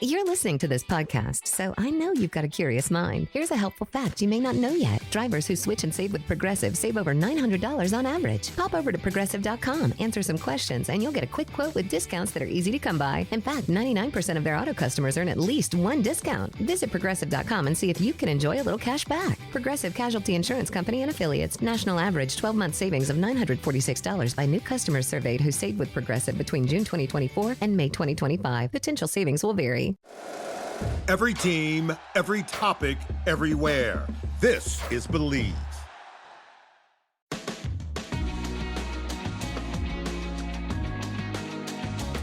You're listening to this podcast, so I know you've got a curious mind. Here's a helpful fact you may not know yet. Drivers who switch and save with Progressive save over $900 on average. Pop over to Progressive.com, answer some questions, and you'll get a quick quote with discounts that are easy to come by. In fact, 99% of their auto customers earn at least one discount. Visit Progressive.com and see if you can enjoy a little cash back. Progressive Casualty Insurance Company and Affiliates. National average 12-month savings of $946 by new customers surveyed who saved with Progressive between June 2024 and May 2025. Potential savings will vary. Every team, every topic, everywhere. This is Believe.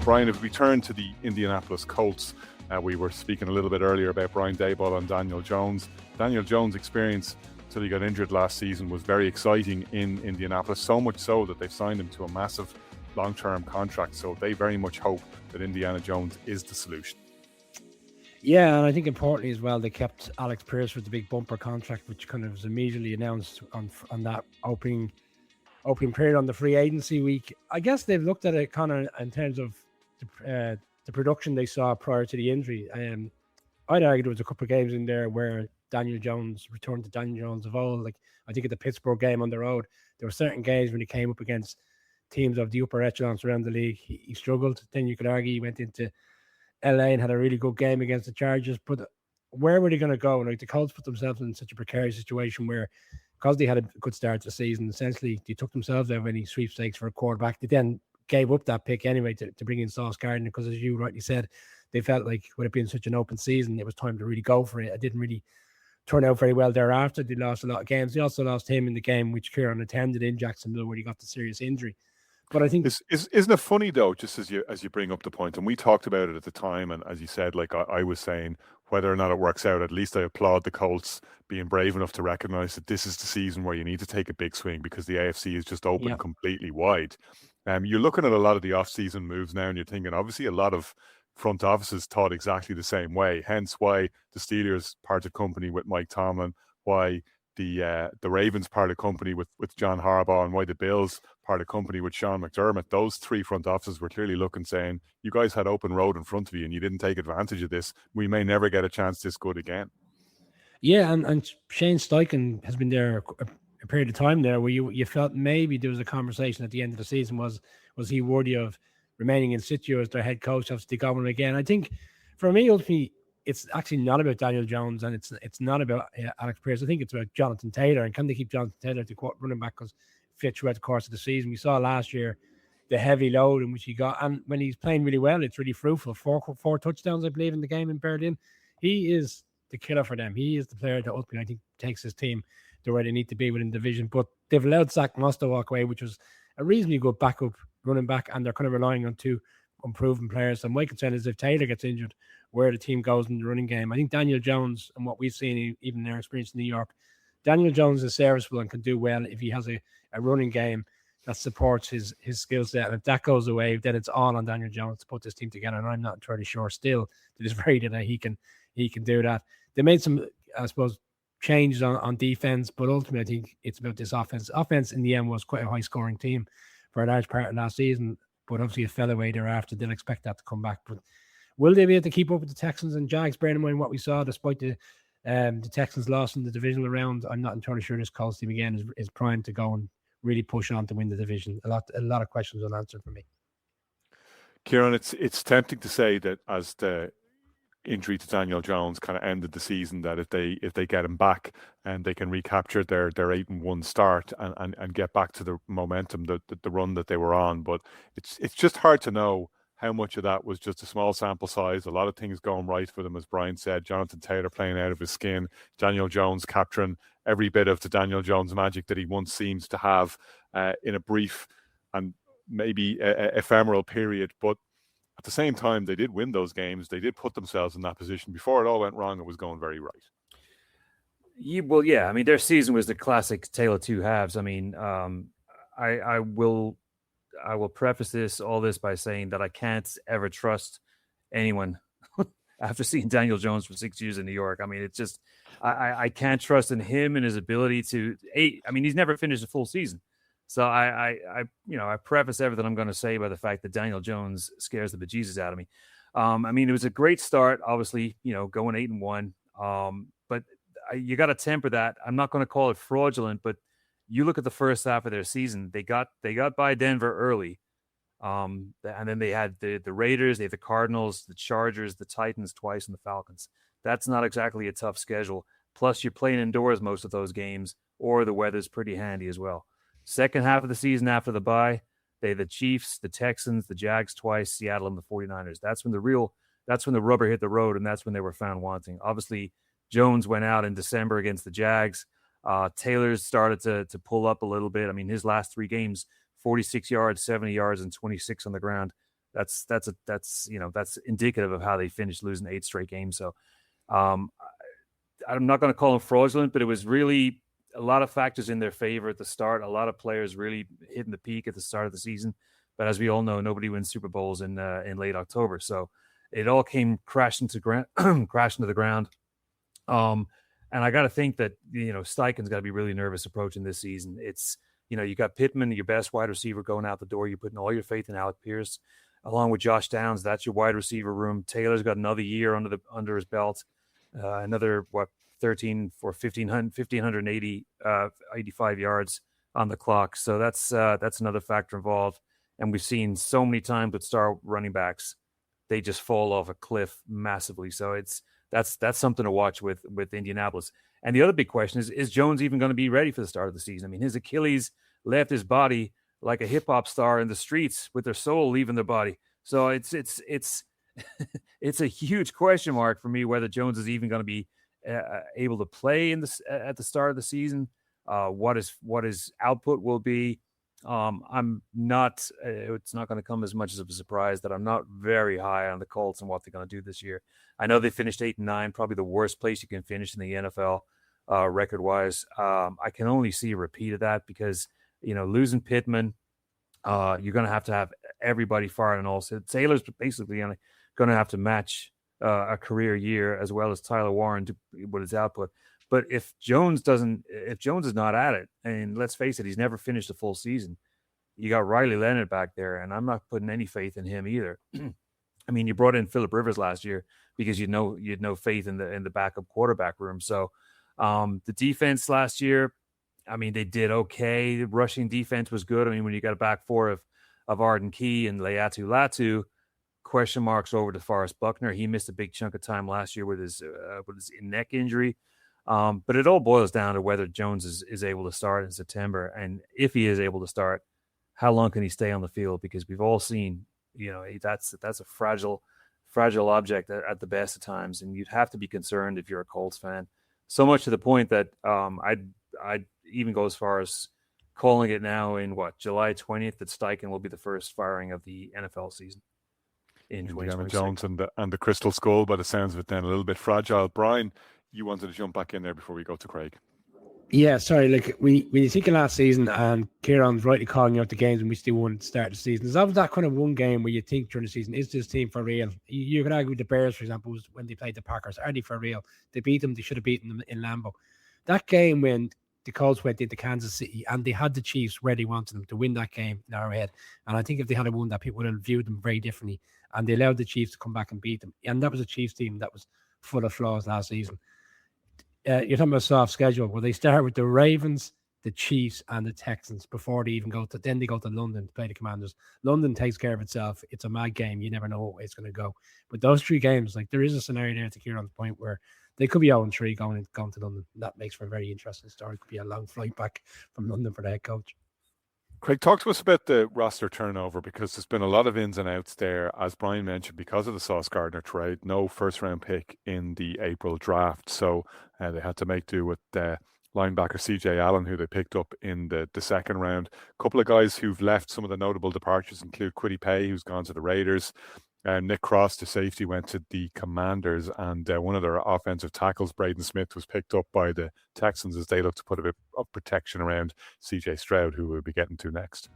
Brian, if we turn to the Indianapolis Colts, we were speaking a little bit earlier about Brian Daboll and Daniel Jones. Daniel Jones' experience until he got injured last season was very exciting in Indianapolis, so much so that they've signed him to a massive long-term contract. So they very much hope that Indiana Jones is the solution. Yeah, and I think importantly as well, they kept Alex Pierce with the big bumper contract, which kind of was immediately announced on that opening period on the free agency week. I guess they've looked at it kind of in terms of the production they saw prior to the injury. I'd argue there was a couple of games in there where Daniel Jones returned to Daniel Jones of old. Like I think at the Pittsburgh game on the road, there were certain games when he came up against teams of the upper echelons around the league, he struggled. Then you could argue he went into LA and had a really good game against the Chargers, but where were they going to go? Like the Colts put themselves in such a precarious situation where, because they had a good start to the season, essentially they took themselves out of any sweepstakes for a quarterback. They then gave up that pick anyway to bring in Sauce Gardner because, as you rightly said, they felt like with it being such an open season, it was time to really go for it. It didn't really turn out very well thereafter. They lost a lot of games. They also lost him in the game which Kieran attended in Jacksonville where he got the serious injury. But I think isn't it funny though, just as you bring up the point, and we talked about it at the time, and as you said, like I was saying, whether or not it works out, at least I applaud the Colts being brave enough to recognize that this is the season where you need to take a big swing because the AFC is just open completely wide. You're looking at a lot of the off-season moves now, and you're thinking obviously a lot of front offices thought exactly the same way. Hence why the Steelers parted company with Mike Tomlin, why the Ravens parted company with John Harbaugh, and why the Bills parted company with Sean McDermott. Those three front offices were clearly looking, saying, you guys had open road in front of you and you didn't take advantage of this. We may never get a chance this good again. Yeah, and Shane Steichen has been there a period of time there where you felt maybe there was a conversation at the end of the season, was he worthy of remaining in situ as their head coach after they got him again. I think for me, ultimately, it's actually not about Daniel Jones and it's not about Alex Pierce. I think it's about Jonathan Taylor, and can they keep Jonathan Taylor to running back because fit throughout the course of the season. We saw last year the heavy load in which he got, and when he's playing really well, it's really fruitful. Four touchdowns, I believe, in the game in Berlin. He is the killer for them. He is the player that ultimately I think takes his team to where they need to be within the division. But they've allowed Zach Moss to walk away, which was a reasonably good backup running back, and they're kind of relying on two unproven players. And my concern is if Taylor gets injured, where the team goes in the running game. I think Daniel Jones, and what we've seen even in their experience in New York, Daniel Jones is serviceable and can do well if he has a running game that supports his skill set. And if that goes away, then it's all on Daniel Jones to put this team together. And I'm not entirely sure still to this very day he can do that. They made some, I suppose, changes on defense, but ultimately I think it's about this offense. Offense in the end was quite a high scoring team for a large part of last season, but obviously it fell away thereafter. They'll expect that to come back. But will they be able to keep up with the Texans and Jags, bearing in mind what we saw despite the Texans lost in the divisional round? I'm not entirely sure this Colts team again is primed to go and really push on to win the division. A lot of questions unanswered for me. Kieran, it's tempting to say that as the injury to Daniel Jones kind of ended the season, that if they get him back and they can recapture their 8-1 start and get back to the momentum, the run that they were on. But it's just hard to know how much of that was just a small sample size. A lot of things going right for them, as Brian said. Jonathan Taylor playing out of his skin. Daniel Jones capturing every bit of the Daniel Jones magic that he once seems to have in a brief and maybe ephemeral period. But at the same time, they did win those games. They did put themselves in that position. Before it all went wrong, it was going very right. Yeah. I mean, their season was the classic tale of two halves. I mean, I will preface all this by saying that I can't ever trust anyone after seeing Daniel Jones for 6 years in New York. I mean, it's just I can't trust in him and his ability to. I mean, he's never finished a full season. So I preface everything I'm going to say by the fact that Daniel Jones scares the bejesus out of me. I mean, it was a great start, obviously, going 8-1. But you got to temper that. I'm not going to call it fraudulent, but you look at the first half of their season. They got by Denver early, and then they had the Raiders, they had the Cardinals, the Chargers, the Titans twice, and the Falcons. That's not exactly a tough schedule. Plus, you're playing indoors most of those games, or the weather's pretty handy as well. Second half of the season after the bye, they had the Chiefs, the Texans, the Jags twice, Seattle, and the 49ers. That's when the rubber hit the road, and that's when they were found wanting. Obviously, Jones went out in December against the Jags. Taylor started to pull up a little bit. I mean, his last 3 games, 46 yards, 70 yards, and 26 on the ground. That's indicative of how they finished losing 8 straight games. So I'm not going to call them fraudulent, but it was really a lot of factors in their favor at the start. A lot of players really hitting the peak at the start of the season. But as we all know, nobody wins Super Bowls in late October. So it all came crashing to the ground. And I got to think that, Steichen's got to be really nervous approaching this season. It's, you got Pittman, your best wide receiver, going out the door. You're putting all your faith in Alec Pierce, along with Josh Downs. That's your wide receiver room. Taylor's got another year under his belt. Another 13 for 1,580 85 yards on the clock. So that's another factor involved. And we've seen so many times with star running backs, they just fall off a cliff massively. So that's something to watch with Indianapolis. And the other big question is Jones even going to be ready for the start of the season? I mean, his Achilles left his body like a hip hop star in the streets with their soul leaving their body. So it's it's a huge question mark for me whether Jones is even going to be able to play at the start of the season. What his output will be. I'm not. It's not going to come as much as a surprise that I'm not very high on the Colts and what they're going to do this year. I know they finished 8-9, probably the worst place you can finish in the NFL record-wise. I can only see a repeat of that because losing Pittman, you're going to have everybody firing on all. So Taylor's basically going to have to match a career year as well as Tyler Warren with his output. But if Jones is not at it, and let's face it, he's never finished a full season. You got Riley Leonard back there, and I'm not putting any faith in him either. I mean, you brought in Phillip Rivers last year because you had no faith in the backup quarterback room. So the defense last year, I mean, they did okay. The rushing defense was good. I mean, when you got a back four of Arden Key and Leatu Latu, question marks over to Forrest Buckner. He missed a big chunk of time last year with his neck injury. But it all boils down to whether Jones is able to start in September, and if he is able to start, how long can he stay on the field? Because we've all seen, that's a fragile object at the best of times, and you'd have to be concerned if you're a Colts fan. So much to the point that I'd even go as far as calling it now in July 20th that Steichen will be the first firing of the NFL season in 2026. Jones and the Crystal Skull, by the sounds of it, then a little bit fragile. Brian, you wanted to jump back in there before we go to Craig. Yeah, sorry. Like when you think of last season, and Kieran's rightly calling out the games and we still won to start the season. There's always that kind of one game where you think during the season, is this team for real? You could argue with the Bears, for example, was when they played the Packers. Are they for real? They beat them. They should have beaten them in Lambeau. That game when the Colts went into Kansas City and they had the Chiefs where they wanted them to win that game in Arrowhead. And I think if they had won that, people would have viewed them very differently. And they allowed the Chiefs to come back and beat them. And that was a Chiefs team that was full of flaws last season. You're talking about a soft schedule where they start with the Ravens, the Chiefs, and the Texans before they even go to London to play the Commanders. London takes care of itself. It's a mad game. You never know what way it's going to go. But those 3 games, like there is a scenario there to Kieran's point where they could be 0-3 going to London. That makes for a very interesting story. It could be a long flight back from London for the head coach. Craig, talk to us about the roster turnover, because there's been a lot of ins and outs there, as Brian mentioned, because of the Sauce Gardner trade. No first-round pick in the April draft, so they had to make do with linebacker CJ Allen, who they picked up in the second round. A couple of guys who've left. Some of the notable departures include Kwity Paye, who's gone to the Raiders. Nick Cross, the safety, went to the Commanders, and one of their offensive tackles, Braden Smith, was picked up by the Texans as they look to put a bit of protection around CJ Stroud, who we'll be getting to next.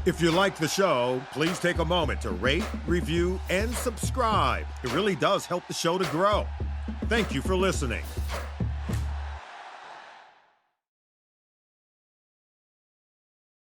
If you like the show, please take a moment to rate, review, and subscribe. It really does help the show to grow. Thank you for listening.